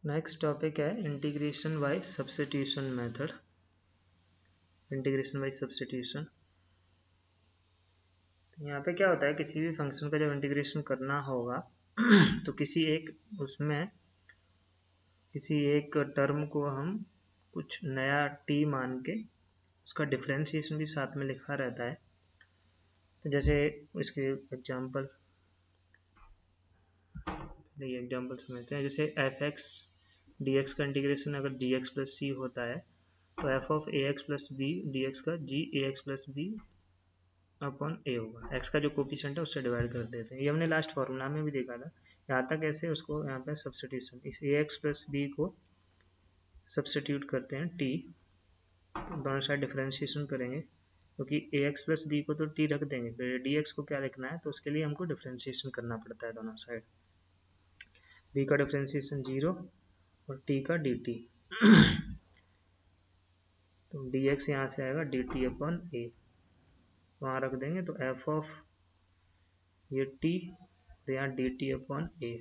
Next topic है integration by substitution method. Integration by substitution, यहाँ पे क्या होता है, किसी भी फंक्शन का जब इंटीग्रेशन करना होगा तो किसी एक टर्म को हम कुछ नया t मान के उसका डिफरेंशिएशन भी साथ में लिखा रहता है। तो जैसे इसके एग्जांपल समझते हैं। जैसे f(x) dx का इंटीग्रेशन अगर gx प्लस c होता है तो f of ax plus b dx का g ax plus b upon a होगा। x का जो कोफिशिएंट है उससे डिवाइड कर देते हैं। ये हमने लास्ट फॉर्मूला में भी देखा था। यहाँ तक ऐसे उसको यहाँ पे सब्स्टिट्यूशन, इस ax प्लस b को सब्स्टिट्यूट करते हैं t, तो दोनों साइड डिफरेंशिएशन करेंगे क्योंकि ax प्लस b को तो t रख देंगे, फिर dx को क्या लिखना है तो उसके लिए हमको डिफरेंशिएशन करना पड़ता है दोनों साइड। b का डिफरेंशिएशन 0 और t का dt तो dx यहाँ से आएगा dt अपॉन a, वहाँ रख देंगे तो f ऑफ ये t तो यहाँ dt upon a,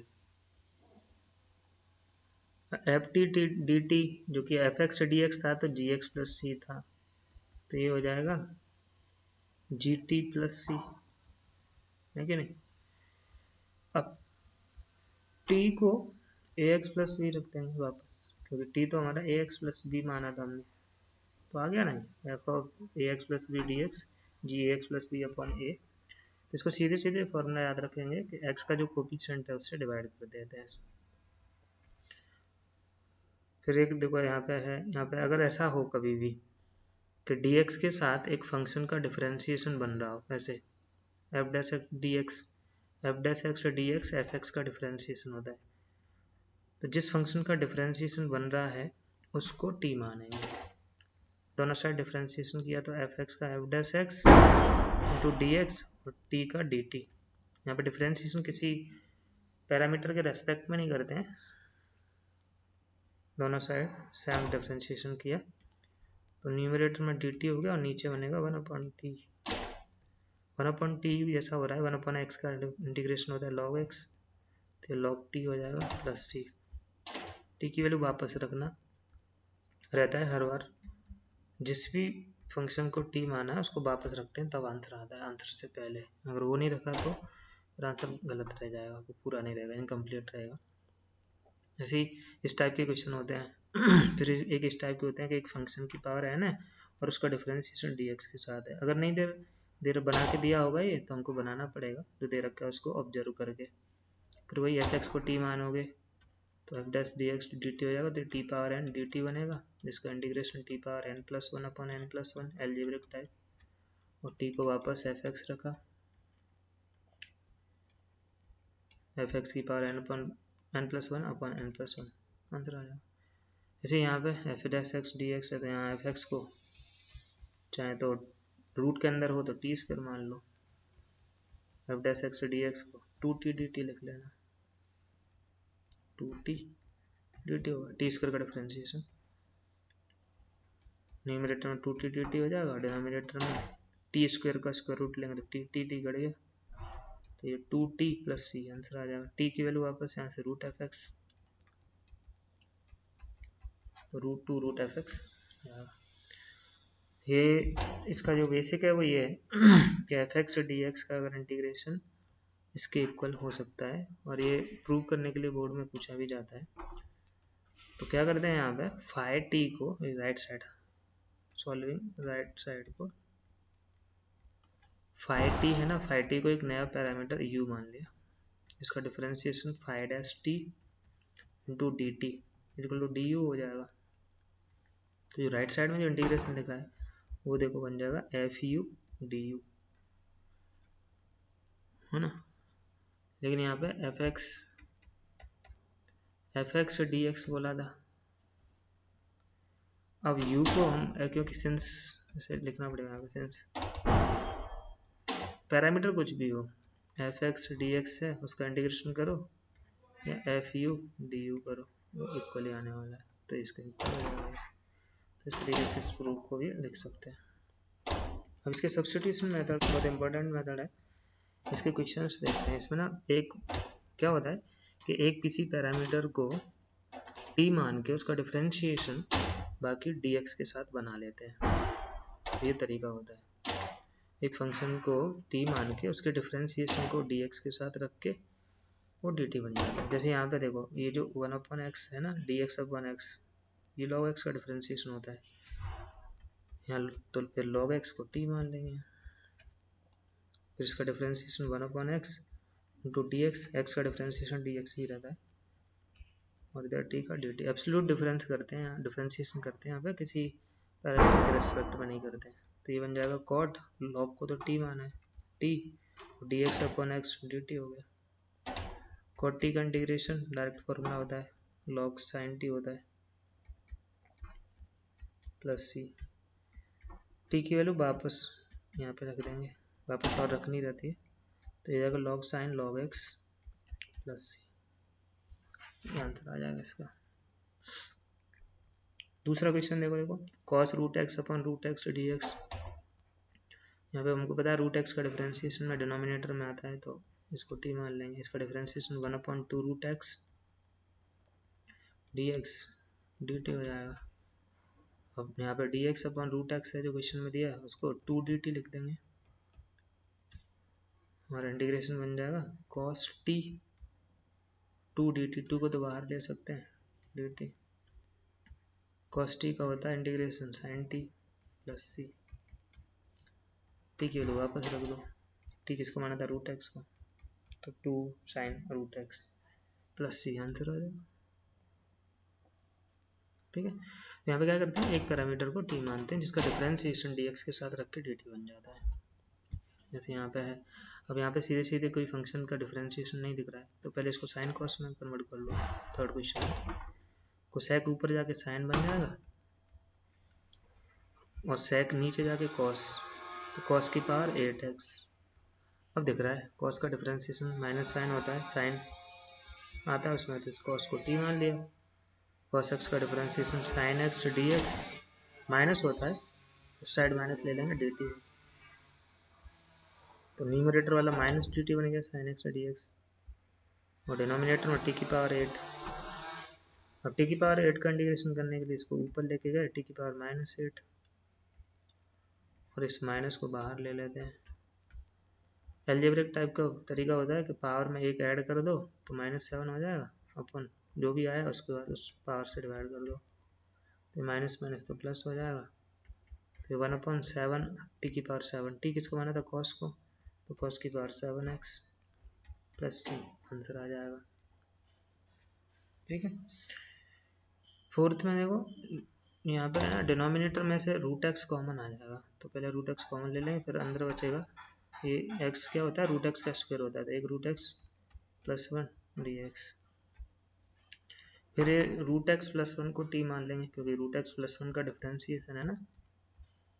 F T D T जो कि एफ एक्स dx था तो gx प्लस c था, तो ये हो जाएगा gt प्लस c, है कि नहीं। अब t को ax प्लस b रख देंगे वापस, क्योंकि t तो हमारा ax प्लस b माना था हमने, तो आ गया ना f of ax plus b dx g ax plus b upon a। इसको सीधे सीधे फॉर्मूला याद रखेंगे कि x का जो कोफिशिएंट है उससे डिवाइड कर देते हैं। फिर एक देखो यहाँ पे है, यहाँ पे अगर ऐसा हो कभी भी कि dx के साथ एक फंक्शन का डिफरेंशिएशन बन रहा हो, ऐसे f dash x dx F x का डिफरेंशिएशन होता है, तो जिस फंक्शन का डिफरेंशिएशन बन रहा है उसको t मानेंगे। दोनों साइड डिफरेंशिएशन किया तो एफ एक्स का F dash x into D x और t का dt। यहाँ पे डिफरेंशिएशन किसी पैरामीटर के रेस्पेक्ट में नहीं करते हैं, दोनों साइड सेम डिफरेंशिएशन किया तो न्यूमरेटर में dt हो गया और नीचे बनेगा 1/t। 1/t जैसा हो रहा है, 1/x का इंटीग्रेशन होता है log x, तो log t हो जाएगा प्लस c। t की वैल्यू वापस रखना रहता है हर बार, जिस भी फंक्शन को t माना है उसको वापस रखते हैं तब आंसर आता है, आंसर से पहले अगर वो नहीं रखा तो फिर आंसर गलत रह जाएगा, पूरा नहीं रहेगा, इनकम्प्लीट रहेगा। ऐसे ही इस टाइप के क्वेश्चन होते हैं। फिर एक इस टाइप के होते हैं कि एक फंक्शन की पावर है ना और उसका डिफरेंशिएशन dx के साथ है, अगर नहीं दे बना के दिया होगा ये तो हमको बनाना पड़ेगा, जो दे रखा है उसको ऑब्जर्व करके। फिर वही एफ एक्स को t मानोगे तो F dash D x D T हो जाएगा, तो T power N D T बनेगा, जिसका integration T power N plus one upon N plus one algebraic type, और टी को वापस एफ एक्स रखा, एफ एक्स की power N upon N plus one upon N plus one, answer आ जाएगा। जैसे यहाँ पे F dash X D X है तो यहाँ एफ एक्स को चाहे तो रूट के अंदर हो तो टी स्क्वायर मान लो, F dash X D X को 2t dt लिख लेना, 2t dt होगा टी स्क्वायर का डिफरेंशिएशन, न्यूमरेटर में 2t dt हो जाएगा, डिनोमिनेटर में टी स्क्वायर का स्क्वायर रूट लेंगे तो टी टी कट गया, तो ये 2t प्लस c आंसर आ जाएगा। t की वैल्यू वापस यहाँ से रूट एफ एक्स, तो root two root f x. ये इसका जो बेसिक है वो ये है कि एफ एक्स डी एक्स का अगर इंटीग्रेशन इसके इक्वल हो सकता है, और ये प्रूव करने के लिए बोर्ड में पूछा भी जाता है। तो क्या करते हैं यहाँ पे फाई टी को right side, solving right side को, फाई टी है ना, फाई टी को एक नया पैरामीटर u मान लिया, इसका differentiation phi dash t into d t equal to d u हो जाएगा। तो जो राइट साइड में जो इंटीग्रेशन लिखा है वो देखो बन जाएगा एफ यू डी यू, है ना। लेकिन यहाँ पे एफ एक्स डी एक्स बोला था, अब u को हम क्योंकि सिंस इसे लिखना पड़ेगा यहाँ पे, सिंस पैरामीटर कुछ भी हो, एफ एक्स डी एक्स है उसका इंटीग्रेशन करो या एफ यू डी यू करो, वो इक्वली आने वाला है, तो इसका इक्वल हो जाएगा। तो इस तरीके से इस प्रूफ को भी लिख सकते हैं। अब इसके सब्स्टिट्यूशन मेथड बहुत इंपॉर्टेंट मेथड है, इसके क्वेश्चंस देखते हैं। इसमें ना एक क्या होता है कि एक किसी पैरामीटर को टी मान के उसका डिफ्रेंशिएशन बाकी dx के साथ बना लेते हैं। ये तरीका होता है, एक फंक्शन को t मान के उसके डिफ्रेंशिएशन को dx के साथ रख के वो dt बन जाता है। जैसे यहाँ पे देखो, ये जो 1/x है ना, dx/x, ये log x का डिफ्रेंशिएशन होता है यहाँ, तो फिर log x को t मान लेंगे, फिर इसका differentiation 1/x into dx, x का डिफ्रेंशिएशन dx ही रहता है, और इधर t का dt। एब्सोल्यूट डिफरेंस करते हैं यहाँ, डिफ्रेंशिएशन करते हैं यहाँ पे, किसी पैरामीटर के रेस्पेक्ट में नहीं करते हैं। तो ये बन जाएगा cot, log को तो t माना है, t dx/x dt हो गया। cot t का इंटीग्रेशन डायरेक्ट फॉर्मूला होता है log sin t होता है प्लस c। t की वैल्यू वापस यहाँ पे रख देंगे, वापस और रखनी रहती है, तो ये जाएगा log sin log x plus c, answer आ जाएगा इसका। दूसरा क्वेश्चन देखो cos √x/√x dx, यहाँ पे हमको पता है √x का डिफरेंशिएशन में डिनोमिनेटर में आता है, तो इसको t मान लेंगे, इसका डिफरेंशिएशन 1/2 √x dx dt हो जाएगा। अब यहाँ पे dx/√x है जो क्वेश्चन में दिया है, उसको 2 dt लिख देंगे, हमारा इंटीग्रेशन बन जाएगा cos t 2 dt, 2 को तो बाहर ले सकते हैं, dt cos t का होता है integration sin t plus c, t की वैल्यू वापस रख दो, t किसको माना था √x को, तो 2 sin √x plus c answer हो जाएगा। ठीक है, यहाँ पे क्या करते हैं, एक पैरामीटर को t मानते हैं जिसका डिफरेंशिएशन dx के साथ रख के dt बन जाता है, जैसे यहाँ पे है। अब यहाँ पे सीधे सीधे कोई फंक्शन का डिफरेंशिएशन नहीं दिख रहा है, तो पहले इसको साइन कॉस में कन्वर्ट कर लो। थर्ड क्वेश्चन में कोसेक ऊपर जाके साइन बन जाएगा और सेक नीचे जाके कॉस, तो कॉस की पावर 8x। अब दिख रहा है कॉस का डिफरेंशिएशन माइनस साइन होता है, साइन आता है उसमें, तो इस कॉस को t मान लिया। कॉस x का differentiation sine x dx minus होता है, उस साइड माइनस ले लेंगे dt, तो न्यूमरेटर वाला माइनस dt बन गया साइन x dx, और डिनोमिनेटर में t की पावर 8। अब t की पावर 8 का इंटीग्रेशन करने के लिए इसको ऊपर लेके गए, t की पावर -8, और इस माइनस को बाहर ले लेते हैं। एल्जेब्रिक टाइप का तरीका होता है कि पावर में एक ऐड कर दो तो -7 हो जाएगा, अपन जो भी आया उसके बाद उस पावर से डिवाइड कर दो, तो माइनस माइनस तो प्लस हो जाएगा, तो 1/7 t की पावर 7, t किसको माना था कॉस को, तो कॉस की power 7x plus c answer आ जाएगा। ठीक है, फोर्थ में देखो यहाँ पर है ना, डिनोमिनेटर में से √x कॉमन आ जाएगा, तो पहले √x कॉमन ले लेंगे, फिर अंदर बचेगा ये x क्या होता है, √x का स्क्वायर होता है, तो एक √x प्लस 1 dx, फिर ये √x प्लस 1 को t मान लेंगे, क्योंकि √x प्लस 1 का डिफरेंशिएशन है ना,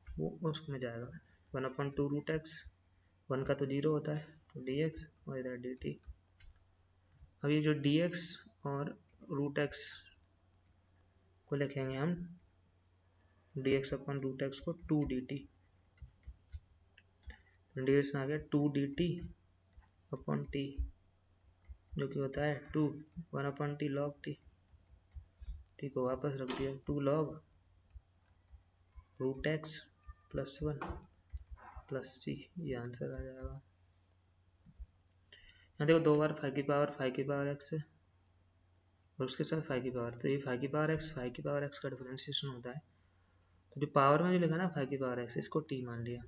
वो उसमें जाएगा 1/2 √x, 1 का तो 0 होता है, तो dx और इधर dt। अब ये जो dx और √x को लिखेंगे हम dx/√x को 2 dt, इंटीग्रेशन आ गया 2 dt अपॉन t, जो कि होता है 2 1/t log t, t को वापस रख दिया 2 log √x plus 1 plus c, ये आंसर आ जाएगा। यहाँ देखो 2 बार 5 की पावर x है और उसके साथ 5 की पावर, तो ये 5 की पावर x का डिफरेंशिएशन होता है, तो जो पावर में जो लिखा ना 5 की पावर x, इसको t मान लिया।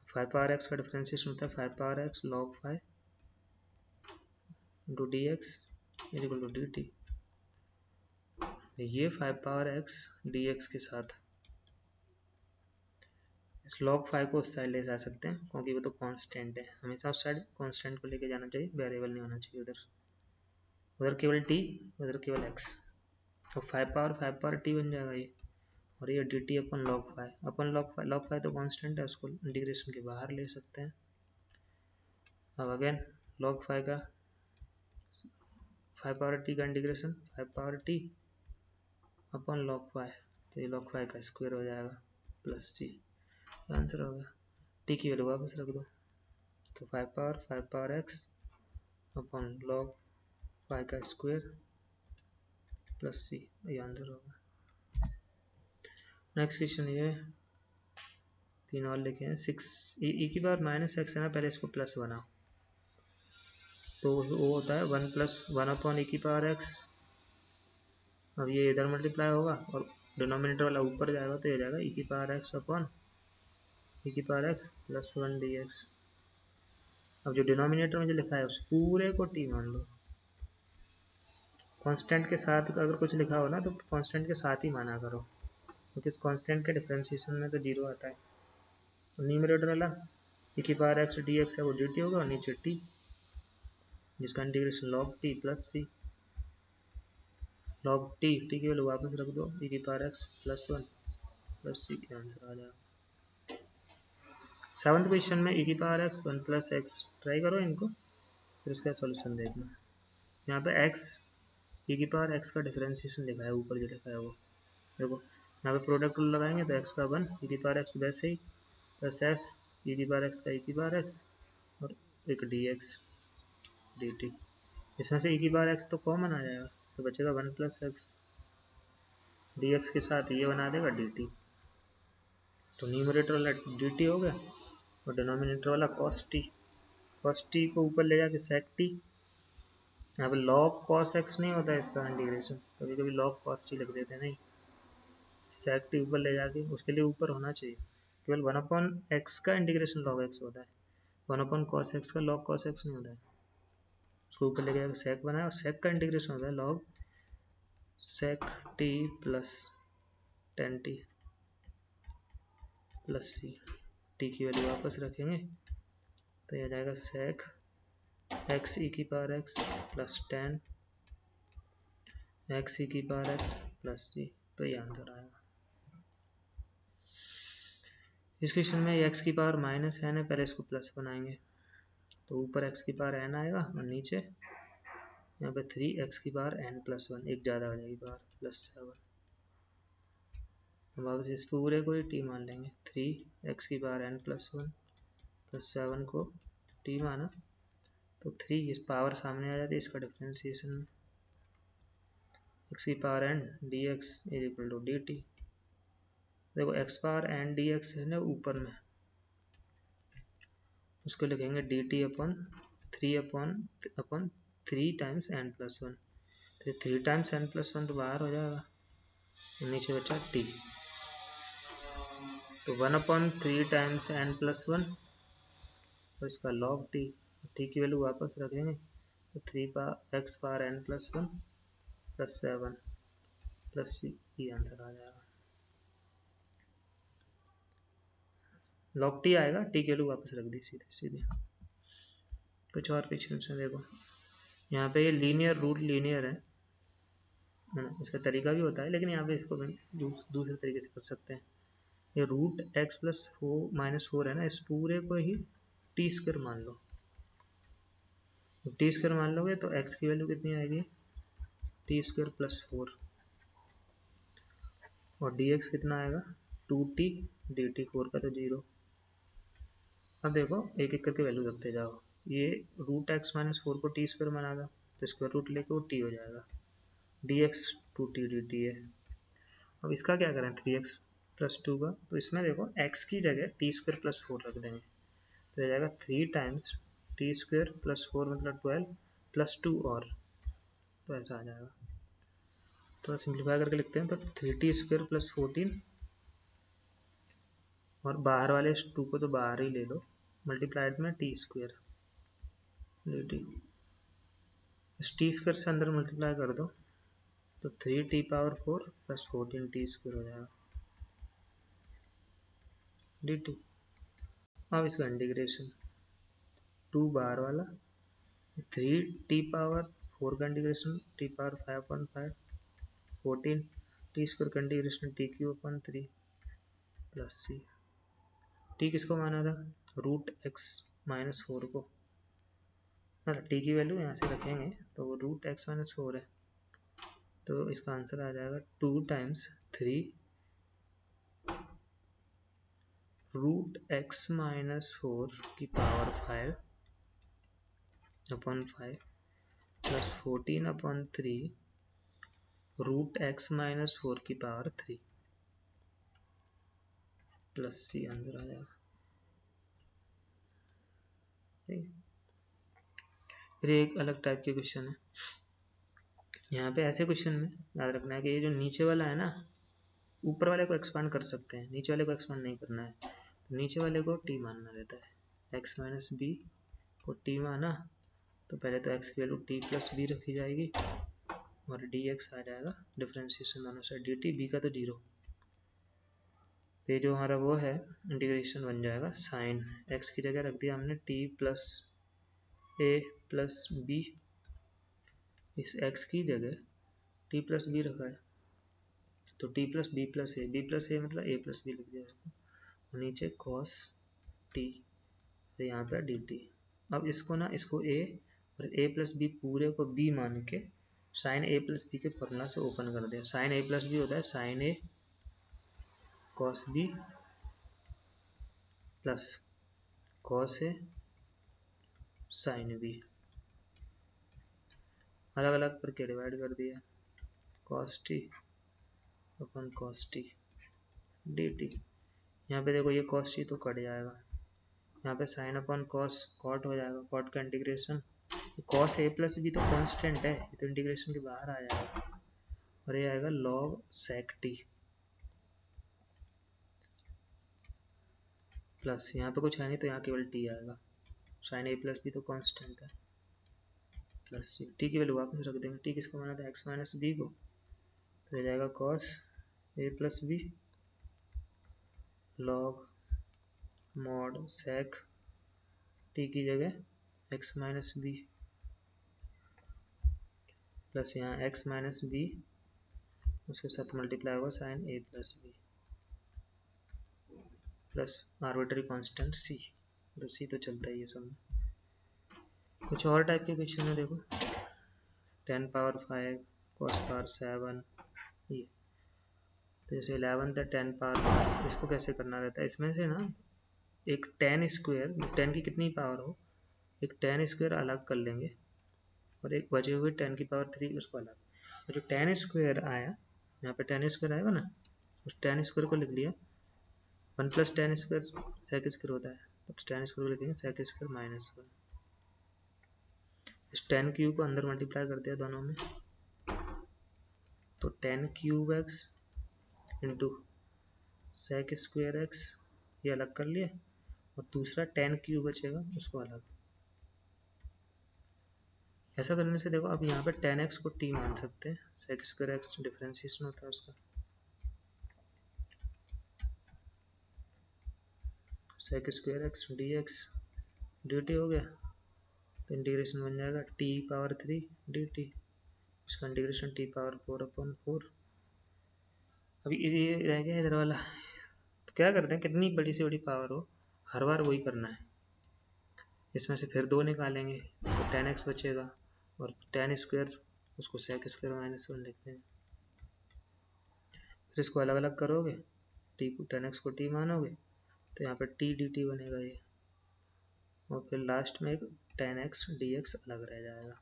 5 पावर x का डिफरेंशिएशन होता है 5 power x log 5 into dx equal to dt, ये 5 पावर x dx के साथ इस log 5 को उस साइड ले जा सकते हैं, क्योंकि वो तो कांस्टेंट है, हमेशा उस साइड कांस्टेंट को लेके जाना चाहिए, वेरिएबल नहीं होना चाहिए उधर, उधर केवल t, उधर केवल x, तो 5 पावर t बन जाएगा ये, और ये dt अपन log 5 तो कांस्टेंट है, उसको इंटीग्रेशन के बाहर ले सकते हैं। अब अगेन log 5 का 5 पावर t का इंटीग्रेशन 5 पावर t अपन log 5, तो ये log 5 का स्क्वायर हो जाएगा प्लस c, आंसर हो गया। t की वैल्यू वापस रख दो, तो 5 पावर x अपन log 5 का स्क्वायर प्लस सी, ये आंसर होगा। नेक्स्ट क्वेश्चन ये 3 और लिखे हैं। 6 ई की पावर माइनस एक्स है ना, पहले इसको प्लस बनाओ तो वो होता है 1 प्लस 1 अपॉन ई की पावर एक्स। अब ये इधर मल्टीप्लाई होगा और डिनोमिनेटर वाला ऊपर जाएगा तो ये जाएगा ई की पावर एक्स अपॉन ई की power X plus 1 D x. अब जो डिनोमिनेटर में जो लिखा है उस पूरे को टी मान लो। कांस्टेंट के साथ अगर कुछ लिखा हो ना तो कांस्टेंट के साथ ही माना करो, क्योंकि कांस्टेंट के डिफरेंशिएशन में तो जीरो आता है। तो न्यूमरेटर वाला ई की पावर एक्स डी एक्स है वो डी टी होगा और नीचे टी, जिसका इंटीग्रेशन लॉग टी प्लस सी। लॉग टी की वैल्यू वापस रख दो, ई की पावर एक्स प्लस 1 प्लस सी के आंसर आ जाएगा। 7th क्वेश्चन में ई की power x 1 plus x, try करो इनको फिर उसका सोल्यूशन देखना। यहाँ पे एक्स ई की पावर एक्स का डिफरेंशिएशन लिखा है, ऊपर जो लिखा है वो देखो। यहाँ पे प्रोडक्ट रूल लगाएंगे तो एक्स का 1 ई की पावर एक्स वैसे ही प्लस एक्स ई की पावर एक्स का ई की पावर एक्स और एक डी एक्स डी टी। इसमें से ई की पावर एक्स तो कॉमन आ जाएगा तो बचेगा 1 प्लस एक्स, डी एक्स के साथ ये बना देगा डी टी। तो न्यूमरेटर वाला डी टी हो गया और डिनोमिनेटर वाला कॉस टी। कॉस टी को ऊपर ले जाके सेक टी। यहाँ पे लॉग कॉस एक्स नहीं होता है इसका इंटीग्रेशन, कभी कभी लॉग कॉस टी लिख देते हैं, नहीं सेक टी ऊपर ले जाके, उसके लिए ऊपर होना चाहिए। केवल 1 अपॉन एक्स का इंटीग्रेशन लॉग एक्स होता है, 1 अपॉन कॉस एक्स का लॉग कॉस एक्स नहीं होता है। उसको ऊपर लेके जाकर सेक बनाया और सेक का इंटीग्रेशन होता है log sec T plus 10t plus C. T की वैल्यू वापस रखेंगे तो यह जाएगा सेक एक्स ई की power X plus 10 X E की पावर एक्स प्लस सी, तो ये आंसर आएगा। इस क्वेश्चन में एक्स की पावर माइनस एन है, पहले इसको प्लस बनाएंगे तो ऊपर एक्स की पावर एन आएगा और नीचे यहाँ पे 3x की पावर n प्लस 1, एक ज़्यादा हो जाएगी पावर प्लस 7। अब वापस इस पूरे को ही t मान लेंगे, 3x की पावर n प्लस 1 प्लस 7 को t माना तो 3 इस पावर सामने आ जाती है, इसका डिफरेंशिएशन x की power n dx is equal to dt। देखो x पावर n dx है ना ऊपर में, उसको लिखेंगे dt upon 3 upon 3 times n plus 1। तो 3 टाइम्स n प्लस 1 तो बाहर हो जाएगा, नीचे बचा t। तो 1 अपॉन 3 टाइम्स n प्लस 1 और इसका लॉग t, t की वैल्यू वापस रखेंगे तो 3 x power n plus 1 plus 7 plus C, ये आंसर आ जाएगा। लॉग टी आएगा, टी की वैल्यू वापस रख दी सीधे सीधे। कुछ और क्वेश्चन है देखो, यहाँ पे ये लीनियर रूट लीनियर है ना, इसका तरीका भी होता है लेकिन यहाँ पे इसको दूसरे तरीके से कर सकते हैं। ये रूट एक्स प्लस 4 माइनस 4 है ना, इस पूरे को ही टी स्क्वायर मान लो। टी स्क्वायर मान लोगे तो एक्स की वैल्यू कितनी आएगी, टी स्क्वायर प्लस 4 और डी एक्स कितना आएगा 2t डी टी, 4 का तो 0। अब देखो एक एक करके वैल्यू रखते जाओ। ये रूट एक्स माइनस 4 को टी स्क्वायर बनाएगा तो स्क्वायर रूट लेके वो टी हो जाएगा, D x 2t D T है। अब इसका क्या करें 3x प्लस 2 का, तो इसमें देखो x की जगह टी स्क्वायर प्लस 4 रख देंगे तो हो जाएगा 3 टाइम्स टी स्क्वायर प्लस 4 मतलब 12 प्लस 2 और, तो ऐसा आ जाएगा। तो सिंप्लीफाई करके लिखते हैं तो 3t स्क्वायर प्लस 14 और बाहर वाले 2 को तो बाहर ही ले लो, मल्टीप्लाइड में टी स्क्वायर डी टी। इस टी स्क्वायर से अंदर मल्टीप्लाई कर दो तो 3t power 4 plus 14t square हो जाएगा डी टी। अब इसका इंटीग्रेशन 2 बाहर वाला 3t पावर 4 का integration t power 5/5 14 T square का integration T cube upon 3 plus C. T किसको माना था रूट एक्स माइनस 4 को, मतलब टी की वैल्यू यहाँ से रखेंगे तो वो रूट एक्स माइनस 4 है तो इसका आंसर आ जाएगा 2 टाइम्स 3 रूट एक्स माइनस 4 की power 5 upon 5 plus 14 upon 3 root x minus 4 की पावर 3 प्लस सी आंसर आ जाएगा। फिर एक अलग टाइप के क्वेश्चन है, यहाँ पे ऐसे क्वेश्चन में याद रखना है कि ये जो नीचे वाला है ना, ऊपर वाले को एक्सपांड कर सकते हैं, नीचे वाले को एक्सपांड नहीं करना है। तो नीचे वाले को टी मानना रहता है, एक्स माइनस बी को टी माना तो पहले तो एक्स की वैल्यू टी प्लस बी रखी जाएगी और डी एक्स आ जाएगा डिफ्रेंशिएशन दोनों साइड डी टी, बी का तो जीरो। तो ये जो हमारा वो है इंटीग्रेशन बन जाएगा साइन एक्स की जगह रख दिया हमने टी प्लस ए प्लस बी, इस एक्स की जगह टी प्लस बी रखा है तो टी प्लस बी प्लस ए, बी प्लस ए मतलब ए प्लस बी लिख दिया उसको, नीचे कॉस टी, तो यहाँ पे डी टी। अब इसको ना, इसको ए और ए प्लस बी पूरे को बी मान के साइन ए प्लस बी के फॉर्मूला से ओपन कर दिया। साइन ए प्लस बी होता है sign A cos B plus cos A sine B, अलग अलग करके डिवाइड कर दिया, कॉस टी अपन कॉस टी डी टी। यहाँ पे देखो ये कॉस टी तो कट जाएगा, यहाँ पे साइन अपन कॉस कॉट हो जाएगा, कॉट का integration cos A plus B तो कांस्टेंट है, ये तो इंटीग्रेशन के बाहर आ जाएगा और ये आएगा लॉग सेक टी प्लस, यहाँ पे कुछ है नहीं तो यहाँ केवल टी आएगा, साइन ए प्लस बी तो कांस्टेंट है, प्लस टी की वैल्यू वापस रख देंगे, टी किसको माना था एक्स माइनस बी को, तो ये जाएगा cos A plus B log mod sec T की जगह एक्स माइनस बी प्लस यहाँ एक्स माइनस बी उसके साथ मल्टीप्लाई होगा sine A plus B plus arbitrary constant C, तो सी तो चलता ही है सब में। कुछ और टाइप के क्वेश्चन है देखो, 10 पावर 5 cos पावर 7, ये तो जैसे 11 था 10 पावर 5, इसको कैसे करना रहता है, इसमें से ना एक 10 स्क्वायर, 10 की कितनी पावर हो, एक 10 स्क्वायर अलग कर लेंगे और एक बचे हुए 10 की पावर 3 उसको अलग, तो जो 10 स्क्वायर आया यहाँ पे 10 स्क्वायर आएगा ना, उस 10 स्क्वायर को लिख लिया 1 प्लस 10 स्क्वायर सेक स्क्वायर होता है, तो 10 स्क्वायर को लिखेंगे सेक स्क्वायर माइनस 1, इस 10 क्यूब को अंदर मल्टीप्लाई कर दिया दोनों में, तो 10 cube x into sec square x ये अलग कर लिया और दूसरा 10 क्यूब बचेगा उसको अलग। ऐसा करने से देखो अब यहाँ पे 10x को t मान सकते हैं, सेक स्क्वायर एक्स डिफरेंशिएशन होता है उसका, sec square x D x D T हो गया, तो इंटीग्रेशन बन जाएगा t पावर 3 डी टी, इसका इंटीग्रेशन t पावर 4/4। अभी ये रह गया इधर वाला, तो क्या करते हैं कितनी बड़ी से बड़ी पावर हो हर बार वही करना है, इसमें से फिर 2 निकालेंगे तो 10x बचेगा और 10 स्क्वायर उसको सेक स्क्वायर माइनस 1 लिखते हैं, फिर इसको अलग अलग करोगे टी को 10x को t मानोगे तो यहाँ पर t dt बनेगा ये, और फिर लास्ट में एक 10x dx अलग रह जाएगा,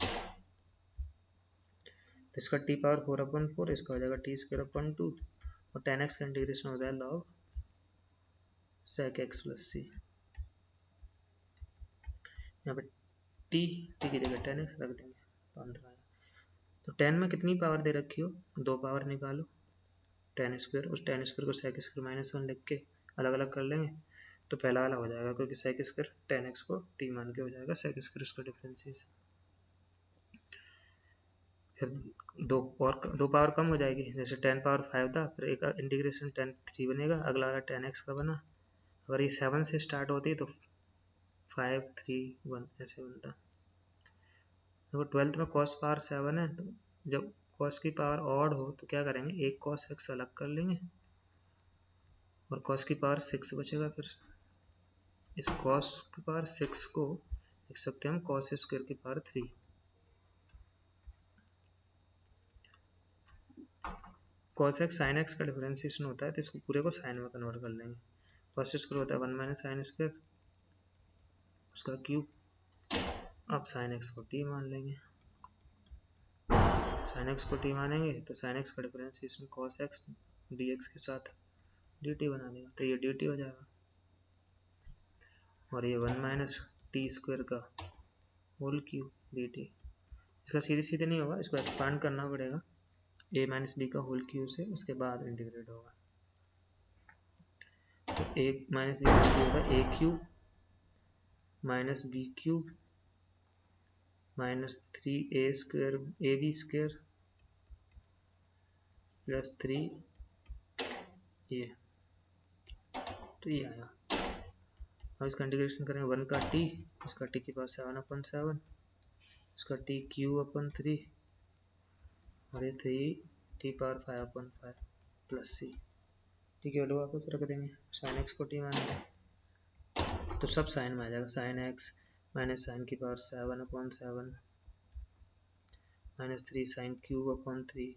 तो इसका t पावर 4/4 इसका हो जाएगा t स्क्वायर अपन 2 और 10x का इंटीग्रेशन हो जाएगा लॉग सेक एक्स प्लस सी, यहाँ पे t की जगह 10x रख देंगे तो आंसर आएगा। तो 10 में कितनी पावर दे रखी हो, 2 पावर निकालो 10 स्क्वायर, उस 10 स्क्वायर को सेक स्क्वायर माइनस 1 लिख के अलग अलग कर लेंगे तो पहला वाला हो जाएगा, क्योंकि सेक स्क्वायर 10x को t मान के हो जाएगा सेक स्क्वायर उसका डिफरेंशिएशन, फिर 2 पावर कम हो जाएगी, जैसे 10 पावर 5 था फिर एक इंटीग्रेशन 10 3 बनेगा, अगला वाला 10x का बना, अगर ये 7 से स्टार्ट होती है तो 5 3 1 ऐसे बनता। देखो 12th में cos पावर 7 है, तो जब cos की पावर ऑड हो तो क्या करेंगे, एक cos x अलग कर लेंगे और cos की पावर 6 बचेगा, फिर इस cos की पावर 6 को लिख सकते हैं हम cos स्क्वायर की power 3, cos x sin x का डिफरेंशिएशन होता है तो इसको पूरे को साइन में कन्वर्ट कर लेंगे, cos स्क्वायर होता है 1 माइनस साइन स्क्वायर उसका क्यूब, अब sin x को t मान लेंगे, साइन एक्स को टी मानेंगे तो साइन एक्स का differentiation cos x D x के साथ डी टी बना देगा, तो ये डी टी हो जाएगा। और ये 1 माइनस टी स्क्वायर का होल क्यूब डी टी, इसका सीधे सीधे नहीं होगा, इसको एक्सपांड करना पड़ेगा a माइनस बी का होल क्यूब से, उसके बाद इंटीग्रेट होगा। तो a माइनस बी का होगा a cube minus b cube minus 3a square a b square plus 3 ये, तो ये आया। अब इसका इंटीग्रेशन करेंगे 1 का t, इसका t के पास 7/7, इसका t क्यूब अपन 3 और ये 3t⁵5/5 प्लस c। ठीक है, वैल्यू वापस रख देंगे, साइन एक्स को टी मानेंगे तो सब साइन में आ जाएगा, साइन एक्स माइनस साइन की पावर 7/7 माइनस 3 साइन क्यूब 3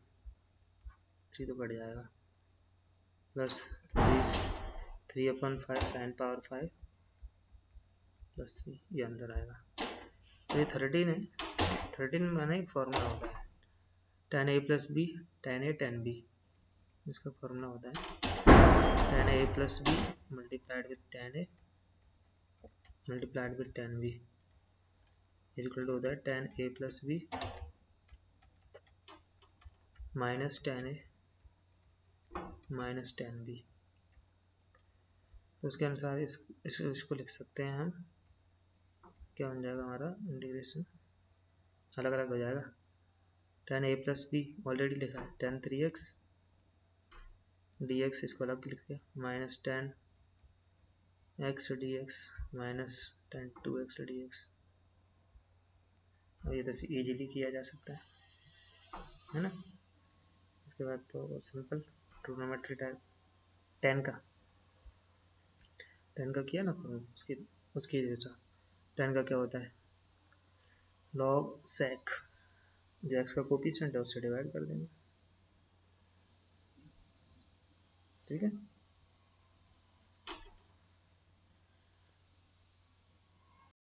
तो बढ़ जाएगा plus 3/5 sine power 5 plus C, ये अंदर आएगा। तो ये 13 है, 13 माने एक फॉर्मूला होता है tan a plus b tan a tan b, इसका फॉर्मूला होता है tan a plus b multiplied with tan a multiplied with tan b equal to होता है tan a plus b minus tan a minus tan b। तो उसके अनुसार इसको लिख सकते हैं हम, क्या बन जाएगा हमारा इंटीग्रेशन, अलग अलग हो जाएगा। tan a plus b already लिखा है tan 3x dx, इसको अलग लिख दिया minus tan x dx minus tan 2x dx। और ये तो इजीली किया जा सकता है ना। उसके बाद तो सिंपल ट्रिग्नोमेट्री टाइप tan का किया ना, उसकी जैसा tan का क्या होता है log sec, जो x का कोफिशिएंट है उससे डिवाइड कर देंगे, ठीक है।